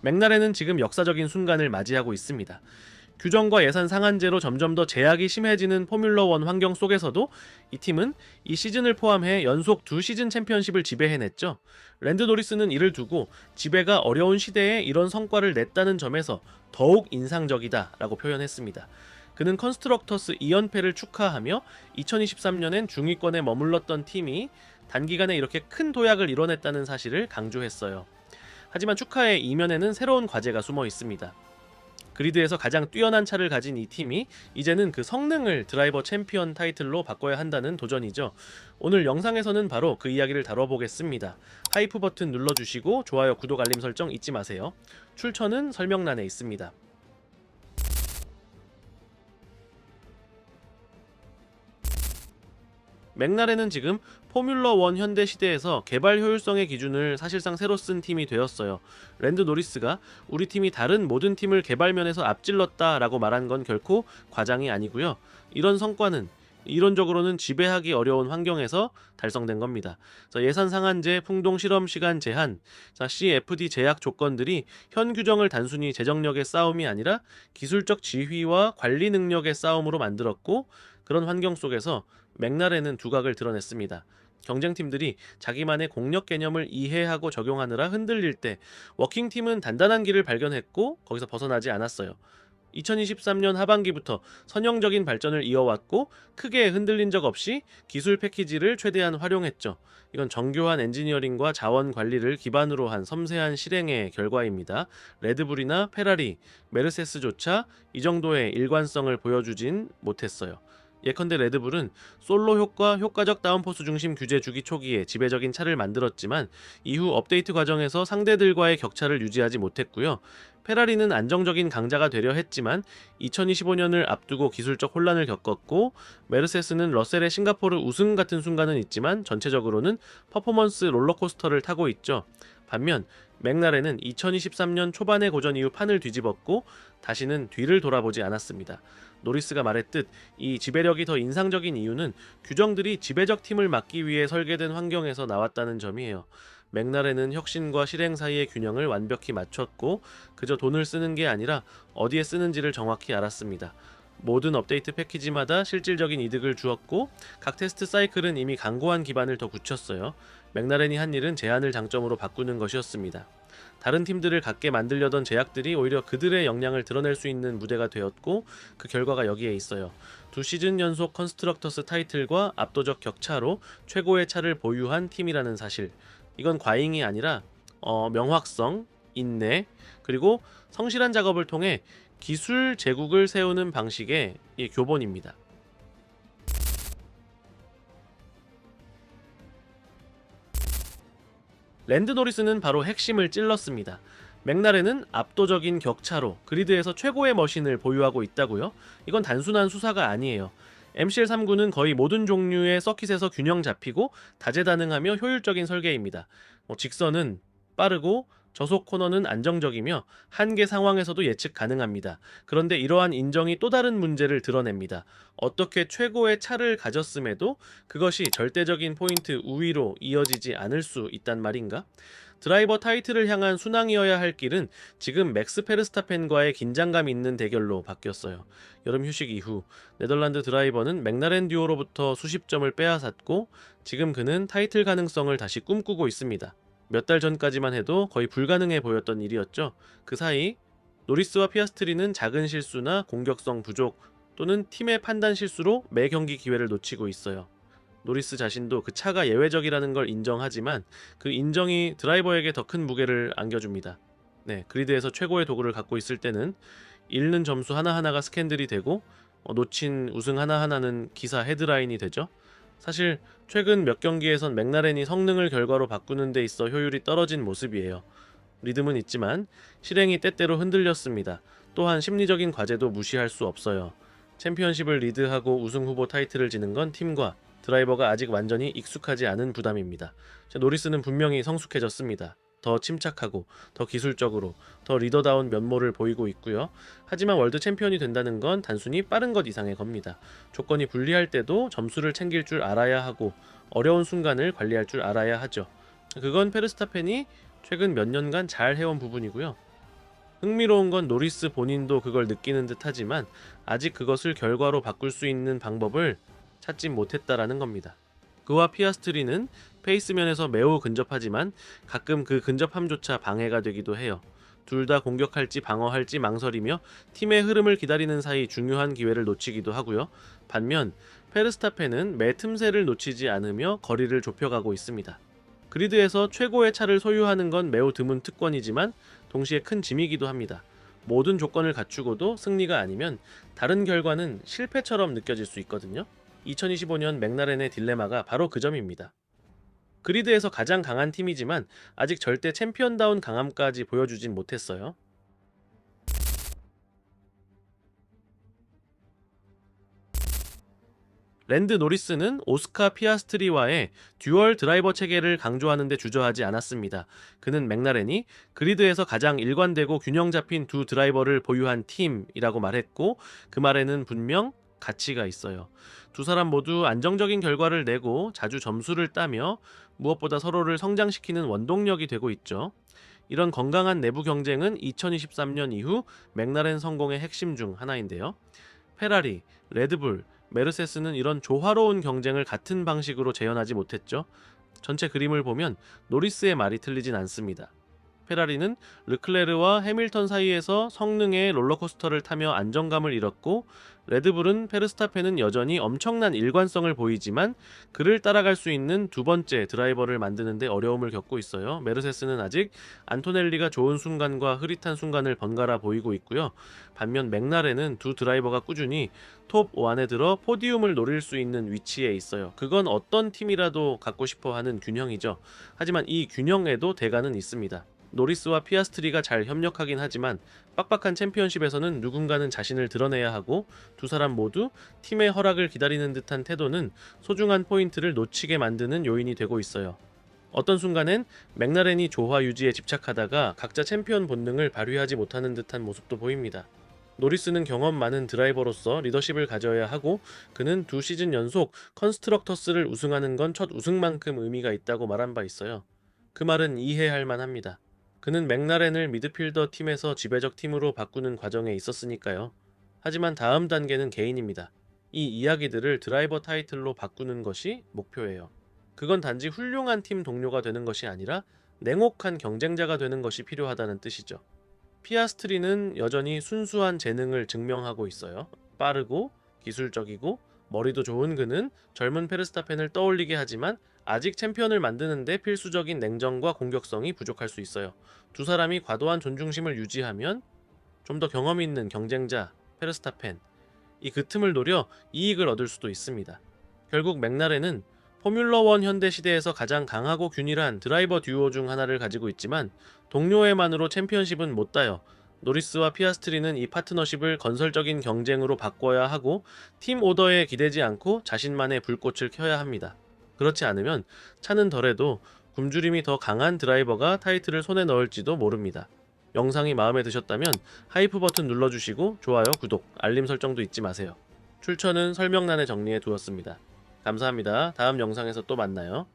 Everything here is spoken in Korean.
맥라렌은 지금 역사적인 순간을 맞이하고 있습니다. 규정과 예산 상한제로 점점 더 제약이 심해지는 포뮬러1 환경 속에서도 이 팀은 이 시즌을 포함해 연속 2시즌 챔피언십을 지배해냈죠. 랜드 노리스는 이를 두고 지배가 어려운 시대에 이런 성과를 냈다는 점에서 더욱 인상적이다 라고 표현했습니다. 그는 컨스트럭터스 2연패를 축하하며 2023년엔 중위권에 머물렀던 팀이 단기간에 이렇게 큰 도약을 이뤄냈다는 사실을 강조했어요. 하지만 축하의 이면에는 새로운 과제가 숨어 있습니다. 그리드에서 가장 뛰어난 차를 가진 이 팀이 이제는 그 성능을 드라이버 챔피언 타이틀로 바꿔야 한다는 도전이죠. 오늘 영상에서는 바로 그 이야기를 다뤄보겠습니다. 하이프 버튼 눌러주시고 좋아요, 구독, 알림 설정 잊지 마세요. 출처는 설명란에 있습니다. 맥라렌은 지금 포뮬러1 현대 시대에서 개발 효율성의 기준을 사실상 새로 쓴 팀이 되었어요. 랜드 노리스가 우리 팀이 다른 모든 팀을 개발면에서 앞질렀다 라고 말한 건 결코 과장이 아니고요. 이런 성과는 이론적으로는 지배하기 어려운 환경에서 달성된 겁니다. 예산 상한제, 풍동 실험 시간 제한, CFD 제약 조건들이 현 규정을 단순히 재정력의 싸움이 아니라 기술적 지휘와 관리 능력의 싸움으로 만들었고, 그런 환경 속에서 맥라렌은 두각을 드러냈습니다. 경쟁팀들이 자기만의 공력 개념을 이해하고 적용하느라 흔들릴 때 워킹팀은 단단한 길을 발견했고 거기서 벗어나지 않았어요. 2023년 하반기부터 선형적인 발전을 이어왔고 크게 흔들린 적 없이 기술 패키지를 최대한 활용했죠. 이건 정교한 엔지니어링과 자원 관리를 기반으로 한 섬세한 실행의 결과입니다. 레드불이나 페라리, 메르세스조차 이 정도의 일관성을 보여주진 못했어요. 예컨대 레드불은 솔로 효과, 효과적 다운포스 중심 규제 주기 초기에 지배적인 차를 만들었지만 이후 업데이트 과정에서 상대들과의 격차를 유지하지 못했고요. 페라리는 안정적인 강자가 되려 했지만 2025년을 앞두고 기술적 혼란을 겪었고, 메르세스는 러셀의 싱가포르 우승 같은 순간은 있지만 전체적으로는 퍼포먼스 롤러코스터를 타고 있죠. 반면 맥라렌은 2023년 초반의 고전 이후 판을 뒤집었고 다시는 뒤를 돌아보지 않았습니다. 노리스가 말했듯 이 지배력이 더 인상적인 이유는 규정들이 지배적 팀을 막기 위해 설계된 환경에서 나왔다는 점이에요. 맥라렌은 혁신과 실행 사이의 균형을 완벽히 맞췄고 그저 돈을 쓰는 게 아니라 어디에 쓰는지를 정확히 알았습니다. 모든 업데이트 패키지마다 실질적인 이득을 주었고 각 테스트 사이클은 이미 강고한 기반을 더 굳혔어요. 맥라렌이 한 일은 제한을 장점으로 바꾸는 것이었습니다. 다른 팀들을 갖게 만들려던 제약들이 오히려 그들의 역량을 드러낼 수 있는 무대가 되었고 그 결과가 여기에 있어요. 2시즌 연속 컨스트럭터스 타이틀과 압도적 격차로 최고의 차를 보유한 팀이라는 사실, 이건 과잉이 아니라 명확성, 인내, 그리고 성실한 작업을 통해 기술 제국을 세우는 방식의 교본입니다. 랜드 노리스는 바로 핵심을 찔렀습니다. 맥라렌은 압도적인 격차로 그리드에서 최고의 머신을 보유하고 있다고요? 이건 단순한 수사가 아니에요. MCL39는 거의 모든 종류의 서킷에서 균형 잡히고 다재다능하며 효율적인 설계입니다. 직선은 빠르고 저속 코너는 안정적이며 한계 상황에서도 예측 가능합니다. 그런데 이러한 인정이 또 다른 문제를 드러냅니다. 어떻게 최고의 차를 가졌음에도 그것이 절대적인 포인트 우위로 이어지지 않을 수 있단 말인가? 드라이버 타이틀을 향한 순항이어야 할 길은 지금 맥스 페르스타펜과의 긴장감 있는 대결로 바뀌었어요. 여름 휴식 이후 네덜란드 드라이버는 맥라렌 듀오로부터 수십 점을 빼앗았고 지금 그는 타이틀 가능성을 다시 꿈꾸고 있습니다. 몇 달 전까지만 해도 거의 불가능해 보였던 일이었죠. 그 사이 노리스와 피아스트리는 작은 실수나 공격성 부족 또는 팀의 판단 실수로 매 경기 기회를 놓치고 있어요. 노리스 자신도 그 차가 예외적이라는 걸 인정하지만 그 인정이 드라이버에게 더 큰 무게를 안겨줍니다. 그리드에서 최고의 도구를 갖고 있을 때는 잃는 점수 하나하나가 스캔들이 되고 놓친 우승 하나하나는 기사 헤드라인이 되죠. 사실 최근 몇 경기에선 맥라렌이 성능을 결과로 바꾸는 데 있어 효율이 떨어진 모습이에요. 리듬은 있지만 실행이 때때로 흔들렸습니다. 또한 심리적인 과제도 무시할 수 없어요. 챔피언십을 리드하고 우승 후보 타이틀을 지는 건 팀과 드라이버가 아직 완전히 익숙하지 않은 부담입니다. 노리스는 분명히 성숙해졌습니다. 더 침착하고 더 기술적으로 더 리더다운 면모를 보이고 있고요. 하지만 월드 챔피언이 된다는 건 단순히 빠른 것 이상의 겁니다. 조건이 불리할 때도 점수를 챙길 줄 알아야 하고 어려운 순간을 관리할 줄 알아야 하죠. 그건 페르스타펜이 최근 몇 년간 잘 해온 부분이고요. 흥미로운 건 노리스 본인도 그걸 느끼는 듯 하지만 아직 그것을 결과로 바꿀 수 있는 방법을 찾지 못했다라는 겁니다. 그와 피아스트리는 페이스면에서 매우 근접하지만 가끔 그 근접함조차 방해가 되기도 해요. 둘 다 공격할지 방어할지 망설이며 팀의 흐름을 기다리는 사이 중요한 기회를 놓치기도 하고요. 반면 페르스타펜은 매 틈새를 놓치지 않으며 거리를 좁혀가고 있습니다. 그리드에서 최고의 차를 소유하는 건 매우 드문 특권이지만 동시에 큰 짐이기도 합니다. 모든 조건을 갖추고도 승리가 아니면 다른 결과는 실패처럼 느껴질 수 있거든요. 2025년 맥라렌의 딜레마가 바로 그 점입니다. 그리드에서 가장 강한 팀이지만 아직 절대 챔피언다운 강함까지 보여주진 못했어요. 랜드 노리스는 오스카 피아스트리와의 듀얼 드라이버 체계를 강조하는 데 주저하지 않았습니다. 그는 맥라렌이 그리드에서 가장 일관되고 균형 잡힌 두 드라이버를 보유한 팀이라고 말했고, 그 말에는 분명 가치가 있어요. 두 사람 모두 안정적인 결과를 내고 자주 점수를 따며 무엇보다 서로를 성장시키는 원동력이 되고 있죠. 이런 건강한 내부 경쟁은 2023년 이후 맥라렌 성공의 핵심 중 하나인데요. 페라리, 레드불, 메르세스는 이런 조화로운 경쟁을 같은 방식으로 재현하지 못했죠. 전체 그림을 보면 노리스의 말이 틀리진 않습니다. 페라리는 르클레르와 해밀턴 사이에서 성능의 롤러코스터를 타며 안정감을 잃었고, 레드불은 페르스타펜은 여전히 엄청난 일관성을 보이지만 그를 따라갈 수 있는 두 번째 드라이버를 만드는 데 어려움을 겪고 있어요. 메르세스는 아직 안토넬리가 좋은 순간과 흐릿한 순간을 번갈아 보이고 있고요. 반면 맥라렌은 두 드라이버가 꾸준히 톱 1에 들어 포디움을 노릴 수 있는 위치에 있어요. 그건 어떤 팀이라도 갖고 싶어 하는 균형이죠. 하지만 이 균형에도 대가는 있습니다. 노리스와 피아스트리가 잘 협력하긴 하지만 빡빡한 챔피언십에서는 누군가는 자신을 드러내야 하고, 두 사람 모두 팀의 허락을 기다리는 듯한 태도는 소중한 포인트를 놓치게 만드는 요인이 되고 있어요. 어떤 순간엔 맥라렌이 조화 유지에 집착하다가 각자 챔피언 본능을 발휘하지 못하는 듯한 모습도 보입니다. 노리스는 경험 많은 드라이버로서 리더십을 가져야 하고, 그는 두 시즌 연속 컨스트럭터스를 우승하는 건 첫 우승만큼 의미가 있다고 말한 바 있어요. 그 말은 이해할 만합니다. 그는 맥라렌을 미드필더 팀에서 지배적 팀으로 바꾸는 과정에 있었으니까요. 하지만 다음 단계는 개인입니다. 이 이야기들을 드라이버 타이틀로 바꾸는 것이 목표예요. 그건 단지 훌륭한 팀 동료가 되는 것이 아니라 냉혹한 경쟁자가 되는 것이 필요하다는 뜻이죠. 피아스트리는 여전히 순수한 재능을 증명하고 있어요. 빠르고 기술적이고 머리도 좋은 그는 젊은 페르스타펜을 떠올리게 하지만 아직 챔피언을 만드는데 필수적인 냉정과 공격성이 부족할 수 있어요. 두 사람이 과도한 존중심을 유지하면 좀 더 경험 있는 경쟁자 페르스타펜, 이 그 틈을 노려 이익을 얻을 수도 있습니다. 결국 맥라렌은 포뮬러1 현대 시대에서 가장 강하고 균일한 드라이버 듀오 중 하나를 가지고 있지만 동료애만으로 챔피언십은 못 따요. 노리스와 피아스트리는 이 파트너십을 건설적인 경쟁으로 바꿔야 하고, 팀 오더에 기대지 않고 자신만의 불꽃을 켜야 합니다. 그렇지 않으면 차는 덜해도 굶주림이 더 강한 드라이버가 타이틀을 손에 넣을지도 모릅니다. 영상이 마음에 드셨다면 하이프 버튼 눌러주시고 좋아요, 구독, 알림 설정도 잊지 마세요. 출처는 설명란에 정리해 두었습니다. 감사합니다. 다음 영상에서 또 만나요.